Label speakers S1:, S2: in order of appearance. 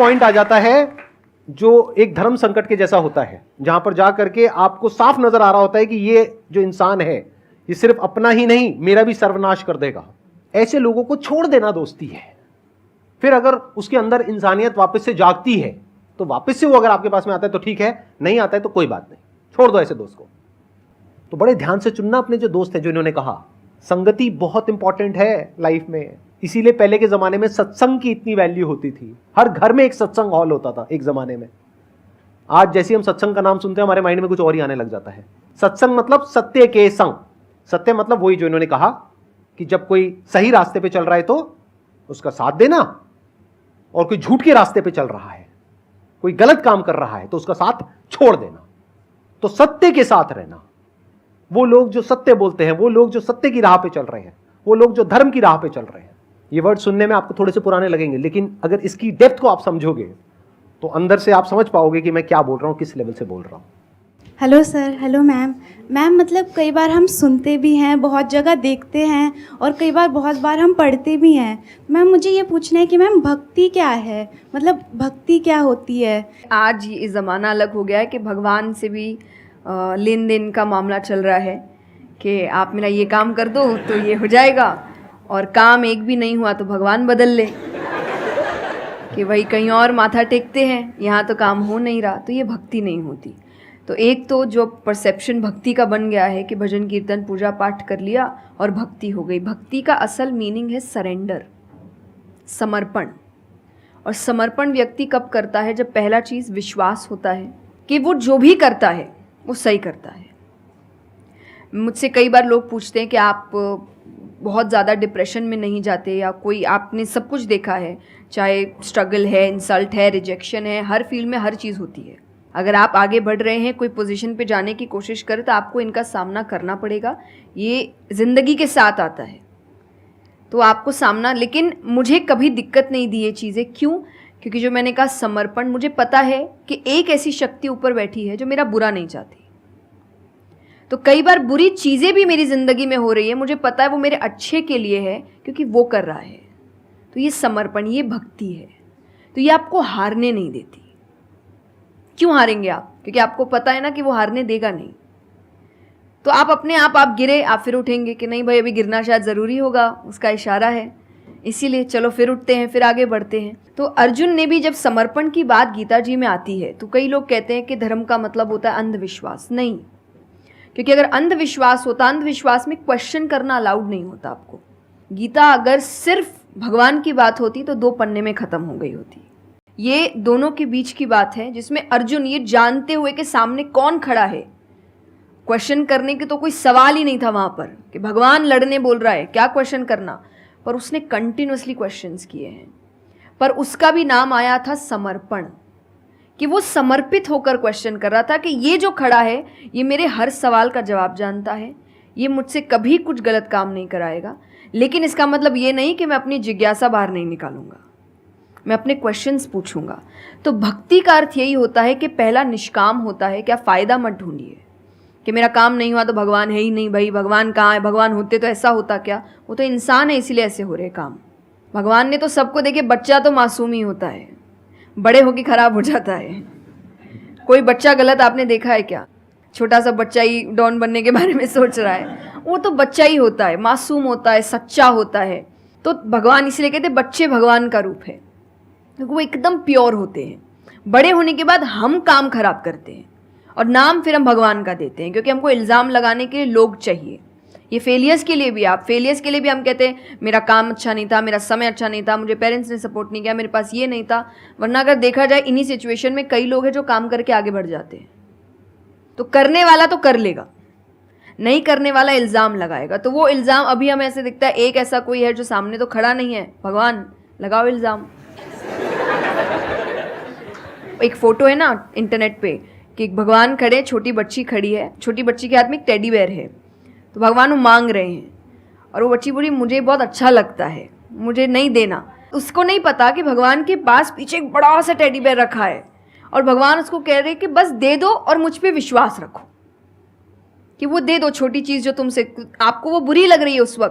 S1: Point आ जाता है जो एक धर्म संकट के जैसा होता है, जहां पर जा करके आपको साफ नजर आ रहा होता है कि ये जो इंसान है ये सिर्फ अपना ही नहीं मेरा भी सर्वनाश कर देगा। ऐसे लोगों को छोड़ देना दोस्ती है। फिर अगर उसके अंदर इंसानियत वापस से जागती है तो वापस से वो अगर आपके पास में आता है तो ठीक है, नहीं आता है तो कोई बात नहीं, छोड़ दो ऐसे दोस्त को। तो बड़े ध्यान से चुनना अपने जो दोस्त हैं। जो इन्होंने कहा संगति बहुत इंपॉर्टेंट है लाइफ में, इसीलिए पहले के जमाने में सत्संग की इतनी वैल्यू होती थी। हर घर में एक सत्संग हॉल होता था एक जमाने में। आज जैसे हम सत्संग का नाम सुनते हैं हमारे माइंड में कुछ और ही आने लग जाता है। सत्संग मतलब सत्य के संग। सत्य मतलब वही जो इन्होंने कहा कि जब कोई सही रास्ते पे चल रहा है तो उसका साथ देना, और कोई झूठ के रास्ते पे चल रहा है, कोई गलत काम कर रहा है तो उसका साथ छोड़ देना। तो सत्य के साथ रहना, वो लोग जो सत्य बोलते हैं, वो लोग जो सत्य की राह पे चल रहे हैं, वो लोग जो धर्म की राह पे चल रहे हैं। ये वर्ड सुनने में आपको थोड़े से पुराने लगेंगे, लेकिन अगर इसकी डेप्थ को आप समझोगे तो अंदर से आप समझ पाओगे कि मैं क्या बोल रहा हूं, किस लेवल से बोल रहा हूं।
S2: Hello sir. Hello ma'am. Ma'am मतलब कई बार हम सुनते भी हैं, बहुत जगह देखते हैं, और कई बार बहुत बार हम पढ़ते भी हैं। मैम मुझे ये पूछना है कि मैम भक्ति क्या है, मतलब भक्ति क्या होती है?
S3: आज ये ज़माना अलग हो गया है कि भगवान से भी लेन देन का मामला चल रहा है कि आप मेरा ये काम कर दो तो ये हो जाएगा, और काम एक भी नहीं हुआ तो भगवान बदल ले, कि वही कहीं और माथा टेकते हैं, यहाँ तो काम हो नहीं रहा। तो ये भक्ति नहीं होती। तो एक तो जो परसेप्शन भक्ति का बन गया है कि भजन कीर्तन पूजा पाठ कर लिया और भक्ति हो गई। भक्ति का असल मीनिंग है सरेंडर, समर्पण। और समर्पण व्यक्ति कब करता है? जब पहला चीज़ विश्वास होता है कि वो जो भी करता है वो सही करता है। मुझसे कई बार लोग पूछते हैं कि आप बहुत ज़्यादा डिप्रेशन में नहीं जाते, या कोई आपने सब कुछ देखा है, चाहे स्ट्रगल है, इंसल्ट है, रिजेक्शन है, हर फील्ड में हर चीज़ होती है। अगर आप आगे बढ़ रहे हैं, कोई पोजीशन पे जाने की कोशिश करें तो आपको इनका सामना करना पड़ेगा। ये ज़िंदगी के साथ आता है तो आपको सामना, लेकिन मुझे कभी दिक्कत नहीं दी ये चीज़ें। क्यों? क्योंकि जो मैंने कहा समर्पण, मुझे पता है कि एक ऐसी शक्ति ऊपर बैठी है जो मेरा बुरा नहीं चाहती। तो कई बार बुरी चीज़ें भी मेरी ज़िंदगी में हो रही है, मुझे पता है वो मेरे अच्छे के लिए है क्योंकि वो कर रहा है। तो ये समर्पण, ये भक्ति है। तो ये आपको हारने नहीं देती। क्यों हारेंगे आप? क्योंकि आपको पता है ना कि वो हारने देगा नहीं। तो आप अपने आप गिरे, आप फिर उठेंगे कि नहीं भाई अभी गिरना शायद ज़रूरी होगा, उसका इशारा है, इसीलिए चलो फिर उठते हैं, फिर आगे बढ़ते हैं। तो अर्जुन ने भी जब समर्पण की बात गीता जी में आती है तो कई लोग कहते हैं कि धर्म का मतलब होता है अंधविश्वास। नहीं, क्योंकि अगर अंधविश्वास होता, अंधविश्वास में क्वेश्चन करना अलाउड नहीं होता आपको। गीता अगर सिर्फ भगवान की बात होती तो 2 पन्ने में ख़त्म हो गई होती। ये दोनों के बीच की बात है, जिसमें अर्जुन ये जानते हुए कि सामने कौन खड़ा है, क्वेश्चन करने के तो कोई सवाल ही नहीं था वहाँ पर कि भगवान लड़ने बोल रहा है, क्या क्वेश्चन करना। पर उसने कंटिन्यूसली क्वेश्चंस किए हैं, पर उसका भी नाम आया था समर्पण, कि वो समर्पित होकर क्वेश्चन कर रहा था कि ये जो खड़ा है ये मेरे हर सवाल का जवाब जानता है, ये मुझसे कभी कुछ गलत काम नहीं कराएगा। लेकिन इसका मतलब ये नहीं कि मैं अपनी जिज्ञासा बाहर नहीं निकालूंगा, मैं अपने क्वेश्चंस पूछूंगा। तो भक्ति का अर्थ यही होता है कि पहला निष्काम होता है। क्या फ़ायदा मत ढूंढिए कि मेरा काम नहीं हुआ तो भगवान है ही नहीं। भाई भगवान कहाँ है? भगवान होते तो ऐसा होता क्या? वो तो इंसान है इसीलिए ऐसे हो रहे काम। भगवान ने तो सबको देखे, बच्चा तो मासूम ही होता है, बड़े होके खराब हो जाता है। कोई बच्चा गलत आपने देखा है क्या? छोटा सा बच्चा ही डॉन बनने के बारे में सोच रहा है, वो तो बच्चा ही होता है, मासूम होता है, सच्चा होता है। तो भगवान इसलिए कहते बच्चे भगवान का रूप है, क्योंकि वो एकदम प्योर होते हैं। बड़े होने के बाद हम काम खराब करते हैं और नाम फिर हम भगवान का देते हैं, क्योंकि हमको इल्ज़ाम लगाने के लिए लोग चाहिए। ये फेलियर्स के लिए भी, आप फेलियर्स के लिए भी हम कहते हैं मेरा काम अच्छा नहीं था, मेरा समय अच्छा नहीं था, मुझे पेरेंट्स ने सपोर्ट नहीं किया, मेरे पास ये नहीं था। वरना अगर देखा जाए इन्हीं सिचुएशन में कई लोग हैं जो काम करके आगे बढ़ जाते हैं। तो करने वाला तो कर लेगा, नहीं करने वाला इल्ज़ाम लगाएगा। तो वो इल्ज़ाम अभी हमें ऐसे दिखता है एक ऐसा कोई है जो सामने तो खड़ा नहीं है, भगवान लगाओ इल्ज़ाम। एक फ़ोटो है ना इंटरनेट पे कि भगवान खड़े, छोटी बच्ची खड़ी है, छोटी बच्ची के हाथ में एक टेडी बेयर है, तो भगवान वो मांग रहे हैं और वो बच्ची बोली मुझे बहुत अच्छा लगता है, मुझे नहीं देना। उसको नहीं पता कि भगवान के पास पीछे एक बड़ा सा टेडी बेयर रखा है और भगवान उसको कह रहे हैं कि बस दे दो और मुझ पे विश्वास रखो कि वो दे दो छोटी चीज़ जो तुमसे, आपको वो बुरी लग रही है उस वक्त,